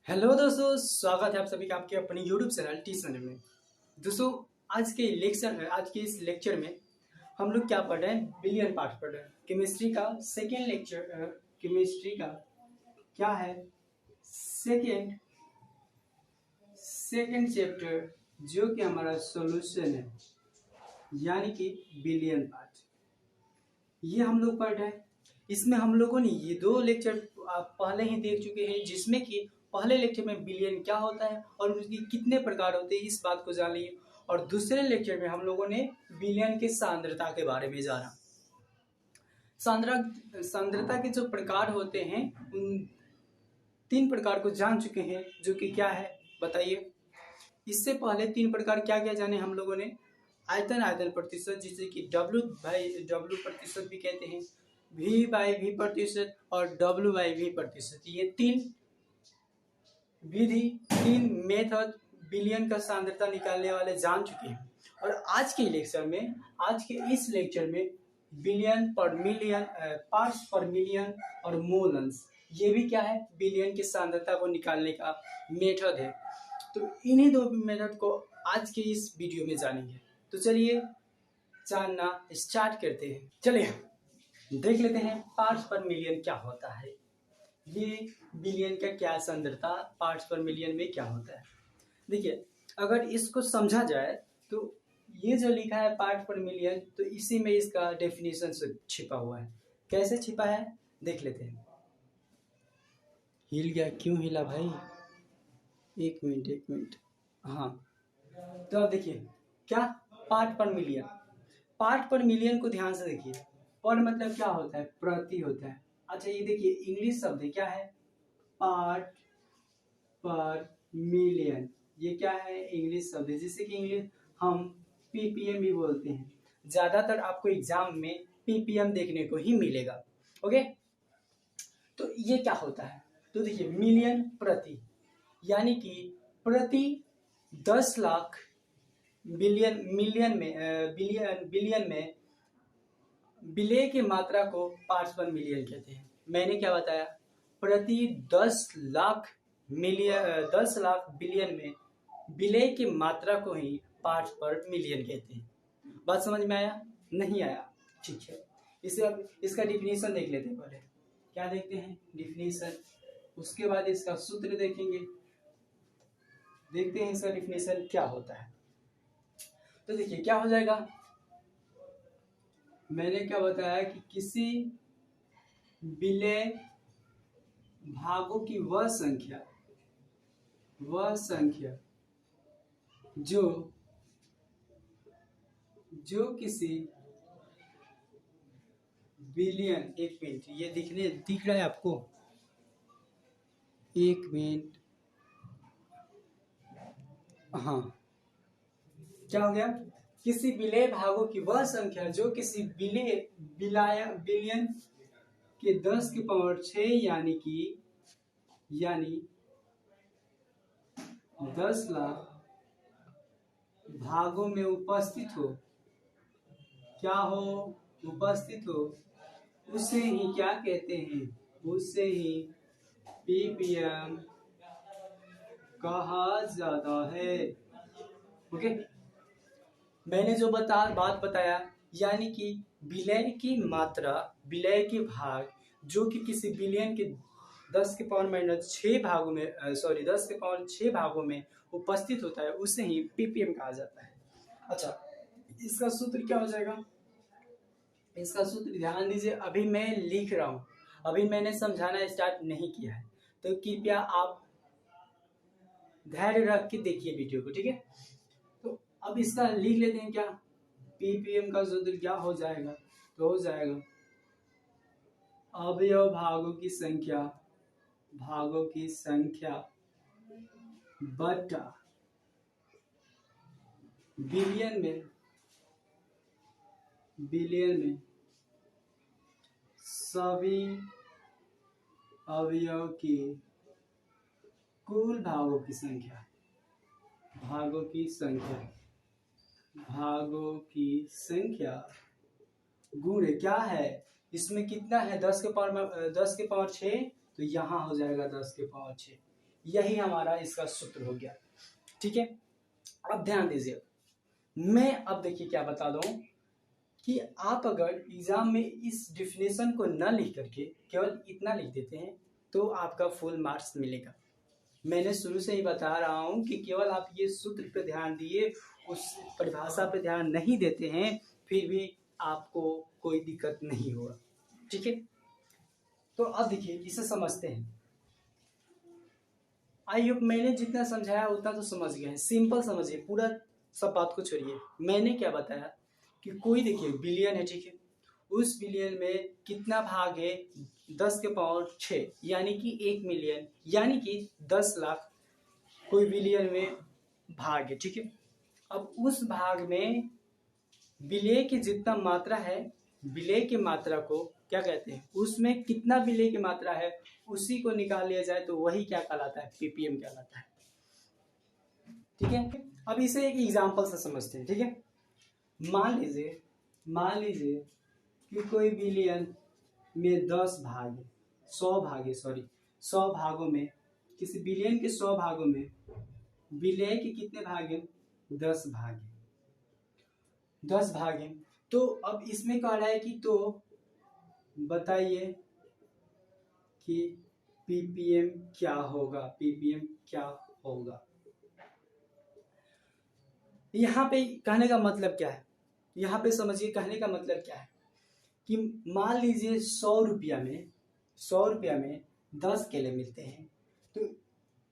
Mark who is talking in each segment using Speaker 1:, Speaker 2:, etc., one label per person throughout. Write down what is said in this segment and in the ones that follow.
Speaker 1: Hello दोस्तों, स्वागत है आप सभी का आपके अपने यूट्यूब चैनल टी में। दोस्तों, आज के इस लेक्चर में हम लोग क्या पढ़ रहे हैं? बिलियन पार्ट पढ़ रहे हैं। केमिस्ट्री का सेकेंड लेक्चर, केमिस्ट्री का क्या है? सेकेंड चैप्टर, जो कि हमारा सॉल्यूशन है, यानी कि बिलियन पार्ट, ये हम लोग पढ़ रहे हैं। इसमें हम लोगों ने ये दो लेक्चर आप पहले ही देख चुके हैं, जिसमें कि पहले लेक्चर में बिलियन क्या होता है और उसकी कितने प्रकार होते हैं, इस बात को जान लिए। और दूसरे लेक्चर में हम लोगों ने बिलियन की सांद्रता के बारे में जाना। सांद्रता के जो प्रकार होते हैं, उन 3 प्रकार को जान चुके हैं, जो कि क्या है बताइए। इससे पहले 3 प्रकार क्या क्या जाने हम लोगों ने? आयतन प्रतिशत, जिसे कि W प्रतिशत भी कहते हैं, V/V प्रतिशत और W/V प्रतिशत। ये 3 विधि, 3 मेथड बिलियन का सांद्रता निकालने वाले जान चुके हैं। और आज के इस लेक्चर में बिलियन पर मिलियन, पार्ट्स पर मिलियन और मोलन्स, ये भी क्या है? बिलियन की सांद्रता को निकालने का मेथड है। तो इन्हीं 2 मेथड को आज के इस वीडियो में जानेंगे। तो चलिए जानना स्टार्ट करते हैं। चलिए देख लेते हैं पार्ट्स पर मिलियन क्या होता है। ये बिलियन का क्या सांद्रता पार्ट्स पर मिलियन में क्या होता है। देखिए, अगर इसको समझा जाए तो ये जो लिखा है पार्ट पर मिलियन, तो इसी में इसका डेफिनेशन छिपा हुआ है। कैसे छिपा है देख लेते हैं। हिल गया? क्यों हिला भाई? एक मिनट। हाँ, तो अब देखिए क्या, पार्ट पर मिलियन को ध्यान से देखिए। पर मतलब क्या होता है? प्रति होता है। अच्छा, ये देखिए इंग्लिश शब्द है, क्या है? पार्ट पर मिलियन। ये क्या है? इंग्लिश शब्द है, जिससे कि इंग्लिश हम पीपीएम भी बोलते हैं। ज्यादातर आपको एग्जाम में पीपीएम देखने को ही मिलेगा। ओके, तो ये क्या होता है? तो देखिए, मिलियन प्रति, यानी कि प्रति 10 लाख बिलियन में विलय की मात्रा को पार्ट्स पर मिलियन कहते हैं। मैंने क्या बताया? प्रति 10 लाख बिलियन में विलय की मात्रा को ही पार्ट्स पर मिलियन कहते हैं। बात समझ में आया? नहीं आया? ठीक है, इसे अब इसका डिफिनीशन देख लेते हैं। पहले क्या देखते हैं? डिफिनीशन, उसके बाद इसका सूत्र देखेंगे। देखते हैं इसका डिफिनीशन क्या होता है। तो देखिए क्या हो जाएगा। मैंने क्या बताया कि किसी विलय भागों की वह संख्या जो किसी बिलियन, एक मिनट, ये दिख रहा है आपको? एक मिनट। हाँ, क्या हो गया? किसी विलय भागों की वह संख्या जो किसी बिलियन के 10⁶ यानी 10 लाख भागों में उपस्थित हो, उसे ही क्या कहते हैं? उसे ही पीपीएम कहा जाता है। ओके, मैंने जो बात बताया, यानी कि विलय की भाग जो कि किसी बिलियन के 10⁻⁶ भागों में उपस्थित होता है, उसे ही पीपीएम कहा जाता है। अच्छा, इसका सूत्र क्या हो जाएगा? इसका सूत्र ध्यान दीजिए, अभी मैं लिख रहा हूँ, अभी मैंने समझाना स्टार्ट नहीं किया है, तो कृपया आप धैर्य रख के देखिए वीडियो को, ठीक है? तो अब इसका लिख लेते हैं। क्या पीपीएम का सूत्र क्या हो जाएगा? तो हो जाएगा अवयव भागों की संख्या बटा बिलियन में सभी अवयव की कुल भागों की संख्या गुणे क्या है? इसमें कितना है? 10⁻⁶, तो यहाँ हो जाएगा 10⁻⁶। यही हमारा इसका सूत्र हो गया। ठीक है, अब ध्यान दीजिए, मैं अब देखिए क्या बता दूं कि आप अगर एग्जाम में इस डिफिनेशन को न लिख करके केवल इतना लिख देते हैं तो आपका फुल मार्क्स मिलेगा। मैंने शुरू से ही बता रहा हूं कि केवल आप ये सूत्र पर ध्यान दिए, उस परिभाषा पर ध्यान नहीं देते हैं, फिर भी आपको कोई दिक्कत नहीं होगा। ठीक है, तो अब देखिए इसे समझते हैं। आई होप मैंने जितना समझाया उतना तो समझ गए हैं। सिंपल समझिए, पूरा सब बात को छोड़िए। मैंने क्या बताया कि कोई देखिए बिलियन है, ठीक है, उस बिलियन में कितना भाग है 10 के पावर 6 यानी कि 1 मिलियन, यानी कि 10 लाख कोई बिलियन में भाग है। ठीक है, अब उस भाग में विलय की जितना मात्रा है, विलय की मात्रा को क्या कहते हैं, उसमें कितना विलय की मात्रा है उसी को निकाल लिया जाए तो वही क्या कहलाता है, पीपीएम कहलाता है। ठीक है, अब इसे एक एग्जांपल से समझते हैं। ठीक है, मान लीजिए कि कोई बिलियन में 10 भाग है, 100 भाग है, सॉरी 100 भागों में, किसी बिलियन के 100 भागों में विलय के कितने भाग हैं, 10 भाग हैं, 10 भाग हैं। तो अब इसमें कह रहा है कि तो बताइए कि पीपीएम क्या होगा, पीपीएम क्या होगा। यहाँ पे कहने का मतलब क्या है, यहाँ पे समझिए कहने का मतलब क्या है कि मान लीजिए 100 रुपया में 10 केले मिलते हैं, तो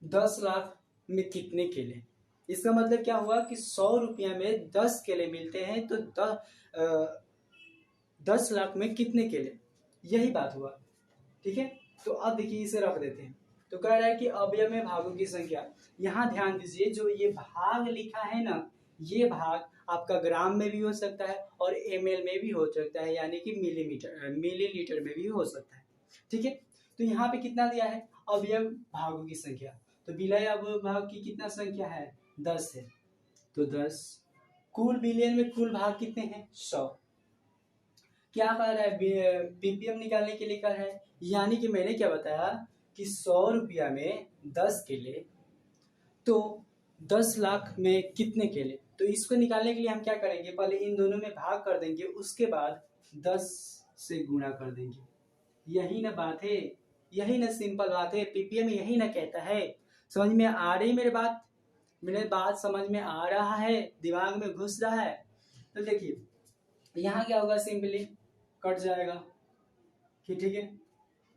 Speaker 1: 10 लाख में कितने केले, इसका मतलब क्या हुआ कि 100 रुपया में 10 केले मिलते हैं तो 10 लाख में कितने केले, यही बात हुआ। ठीक है, तो अब देखिए इसे रख देते हैं। तो कह रहा है कि अवयव में भागों की संख्या, यहाँ ध्यान दीजिए जो ये भाग लिखा है ना, ये भाग आपका ग्राम में भी हो सकता है और एमएल में भी हो सकता है, यानी कि मिलीलीटर में भी हो सकता है। ठीक है, तो यहाँ पे कितना दिया है, अवयव भागों की संख्या, तो विलय अवयव भाग की कितना संख्या है, 10 है, तो 10। कुल बिलियन में कुल भाग कितने हैं, 100। क्या कर रहा है, पीपीएम निकालने के लिए कर रहा है, यानी कि मैंने क्या बताया कि 100 रुपया में 10 केले, तो 10 लाख में कितने केले, तो इसको निकालने के लिए हम क्या करेंगे, पहले इन दोनों में भाग कर देंगे, उसके बाद 10 से गुणा कर देंगे। यही ना बात है, यही ना सिंपल बात है, पीपीएम यही ना कहता है। समझ में आ रही मेरे बात समझ में आ रहा है, दिमाग में घुस रहा है। तो देखिए यहाँ क्या होगा, सिंपली कट जाएगा कि ठीक है,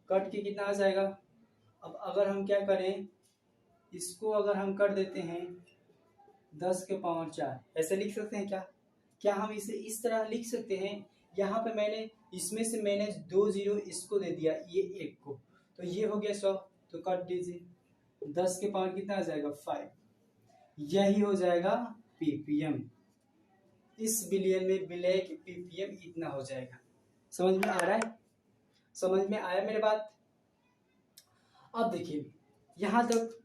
Speaker 1: कट के कितना आ जाएगा। अब अगर हम क्या करें, इसको अगर हम कर देते हैं 10 के पावर 4, ऐसे लिख सकते हैं क्या, क्या हम इसे इस तरह लिख सकते हैं, यहाँ पे मैंने इसमें से मैंने 2 जीरो इसको दे दिया, ये 1 को, तो ये हो गया 100, तो काट दीजिए, 10 के पावर कितना आ जाएगा, 5, यही हो जाएगा पीपीएम। इस बिलियन में विलय की पीपीएम इतना हो जाएगा। समझ में आ रहा है, समझ में आया मेरे बात। अब देखिए यहाँ तक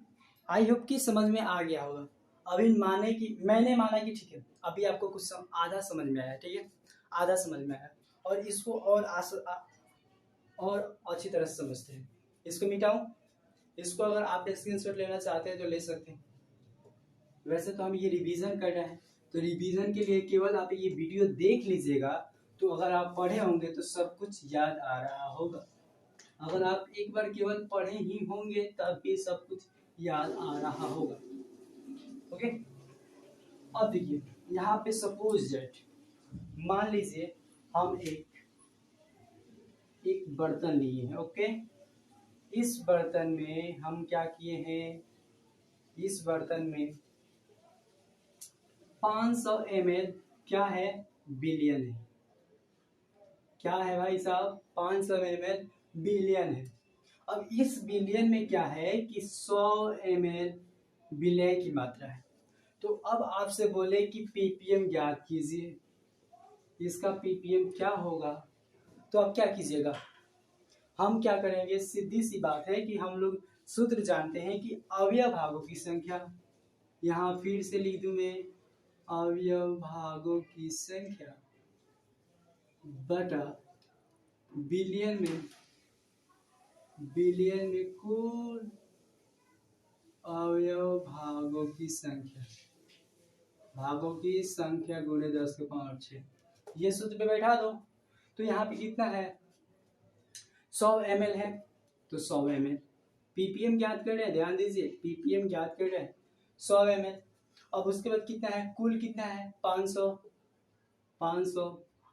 Speaker 1: आई होप कि समझ में आ गया होगा। अभी मैंने माना कि ठीक है, अभी आपको कुछ आधा समझ में आया, ठीक है, आधा समझ में आया, और इसको और अच्छी तरह से समझते हैं। इसको मिटाऊं, इसको अगर आप स्क्रीनशॉट लेना चाहते हैं तो ले सकते हैं। वैसे तो हम ये रिवीजन कर रहे हैं, तो रिवीजन के लिए केवल आप ये वीडियो देख लीजिएगा, तो अगर आप पढ़े होंगे तो सब कुछ याद आ रहा होगा। अगर आप एक बार केवल पढ़े ही होंगे तब भी सब कुछ याद आ रहा होगा। ओके, अब देखिए यहाँ पे सपोज दैट मान लीजिए हम एक बर्तन लिए हैं। ओके, इस बर्तन में हम क्या किए हैं, इस बर्तन में 500 ml क्या है, बिलियन है, क्या है भाई साहब, 500 ml बिलियन है। अब इस बिलियन में क्या है कि 100 ml विलय की मात्रा है। तो अब आपसे बोले कि पीपीएम ज्ञात कीजिए, इसका पीपीएम क्या होगा, तो अब क्या कीजिएगा, हम क्या करेंगे, सीधी सी बात है कि हम लोग सूत्र जानते हैं कि अवयव भागों की संख्या, यहाँ फिर से लिख दूं मैं, अवयव भागों की संख्या बटा बिलियन में कुल अवयव भागों की संख्या, भागों की संख्या गुणे 10 के पावर 6, ये सूत्र पे बैठा दो। तो यहाँ पे कितना है, 100 ml है तो 100 ml। पीपीएम ज्ञात कर रहे हैं, ध्यान दीजिए, पीपीएम ज्ञात कर रहे हैं 100 ml। अब उसके बाद कितना है, कुल कितना है 500।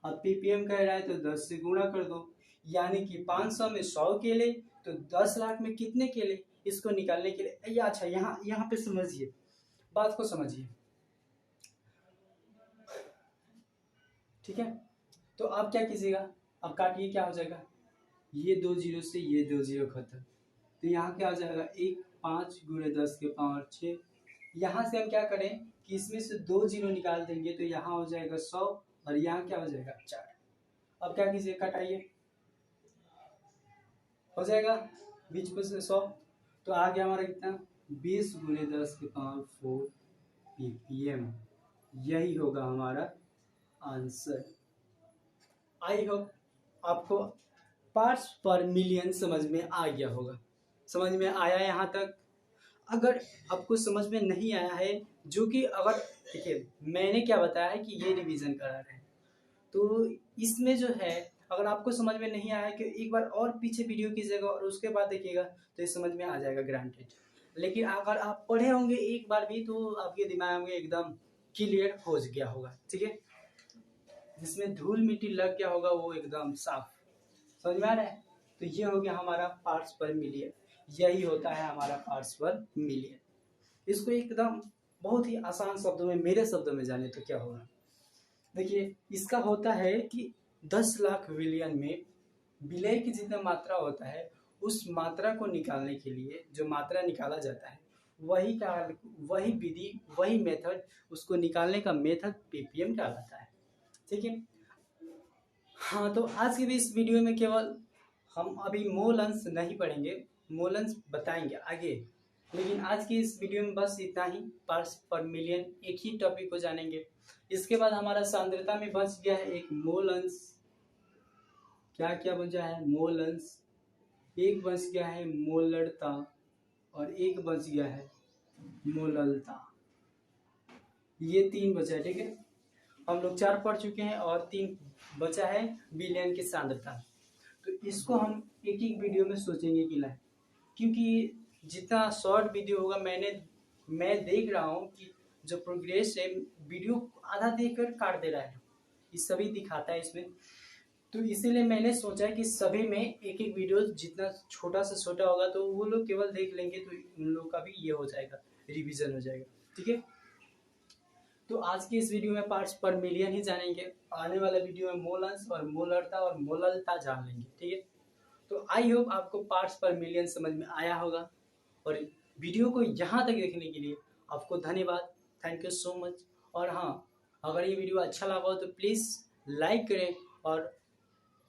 Speaker 1: अब पीपीएम कह रहा है तो 10 से गुणा कर दो, यानी कि 500 में 100 केले तो 10 लाख में कितने केले, इसको निकालने के लिए। अच्छा, यहाँ पे समझिए, बात को समझिए, ठीक है। तो आप क्या कीजिएगा, अब काटिए, क्या हो जाएगा, ये 2 जीरो से ये 2 जीरो खत्म, तो यहाँ क्या हो जाएगा 1 5 गुणे 10 के पावर 6। यहाँ से हम क्या करें कि इसमें से 2 जीरो निकाल देंगे तो यहाँ हो जाएगा 100 और यहाँ क्या हो जाएगा 4। अब क्या कीजिए, कटाइए, हो जाएगा बीच में से 100, तो आ गया हमारा कितना 20 गुणे 10 के पावर 4 ppm। यही होगा हमारा आंसर। आई होप आपको पार्ट्स पर मिलियन समझ में आ गया होगा, समझ में आया यहाँ तक। अगर आपको समझ में नहीं आया है, जो कि अगर देखिए मैंने क्या बताया है कि ये रिवीजन करा रहे हैं, तो इसमें जो है अगर आपको समझ में नहीं आया कि एक बार और पीछे वीडियो कीजिएगा और उसके बाद देखिएगा तो ये समझ में आ जाएगा ग्रांटेड। लेकिन अगर आप पढ़े होंगे एक बार भी तो आपके दिमाग में एकदम क्लियर हो गया होगा, ठीक है। जिसमें धूल मिट्टी लग गया होगा वो एकदम साफ, समझ में आ रहा है। तो ये हो गया हमारा पार्ट्स पर मिलियन, यही होता है हमारा पार्ट्स पर मिलियन। इसको एकदम बहुत ही आसान शब्दों में, मेरे शब्दों में जाने तो क्या होगा, देखिए इसका होता है कि 10 लाख विलियन में विलय की जितना मात्रा होता है उस मात्रा को निकालने के लिए जो मात्रा निकाला जाता है वही विधि, वही मेथड, उसको निकालने का मेथड पीपीएम कहलाता है, ठीक है। हाँ, तो आज की भी इस वीडियो में केवल हम अभी मोल अंश नहीं पढ़ेंगे, मोल अंश बताएंगे आगे, लेकिन आज की इस वीडियो में बस इतना ही। पार्ट्स पर मिलियन एक ही टॉपिक को जानेंगे। इसके बाद हमारा सांद्रता में बच गया है एक मोल अंश, क्या क्या बचा है, मोल अंश, एक बच गया है मोलरता और एक बच गया है मोललता, ये 3 बचा है, ठीक है। हम लोग 4 पढ़ चुके हैं और 3 बचा है बिलियन की सांद्रता। तो इसको हम एक एक वीडियो में सोचेंगे कि लाए, क्योंकि जितना शॉर्ट वीडियो होगा मैं देख रहा हूँ कि जो प्रोग्रेस है वीडियो आधा देखकर काट दे रहा है, ये सभी दिखाता है इसमें। तो इसीलिए मैंने सोचा कि सभी में एक एक वीडियो जितना छोटा से छोटा होगा तो वो लोग केवल देख लेंगे तो उन लोग का भी ये हो जाएगा, रिवीजन हो जाएगा, ठीक है। तो आज की इस वीडियो में पार्ट्स पर मिलियन ही जानेंगे, आने वाले वीडियो में मोल अंश और मोलरता और मोललता जान लेंगे, ठीक है। तो आई होप आपको पार्ट्स पर मिलियन समझ में आया होगा, और वीडियो को यहाँ तक देखने के लिए आपको धन्यवाद, थैंक यू सो मच। और हाँ, अगर ये वीडियो अच्छा लगा हो तो प्लीज़ लाइक करें, और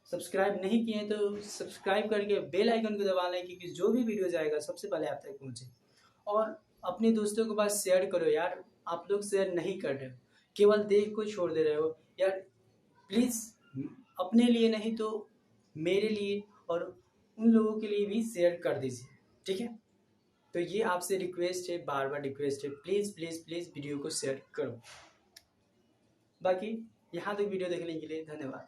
Speaker 1: सब्सक्राइब नहीं किए हैं तो सब्सक्राइब करके बेल आइकन को दबा लें, क्योंकि जो भी वीडियो जाएगा सबसे पहले आप तक पहुँचे। और अपने दोस्तों के पास शेयर करो यार, आप लोग शेयर नहीं कर रहे हो, केवल देख को छोड़ दे रहे हो यार। प्लीज़ अपने लिए नहीं तो मेरे लिए और उन लोगों के लिए भी शेयर कर दीजिए, ठीक है। तो ये आपसे रिक्वेस्ट है, बार बार रिक्वेस्ट है, प्लीज़ प्लीज़ प्लीज़ वीडियो को शेयर करो। बाकी यहाँ तक वीडियो देखने के लिए धन्यवाद।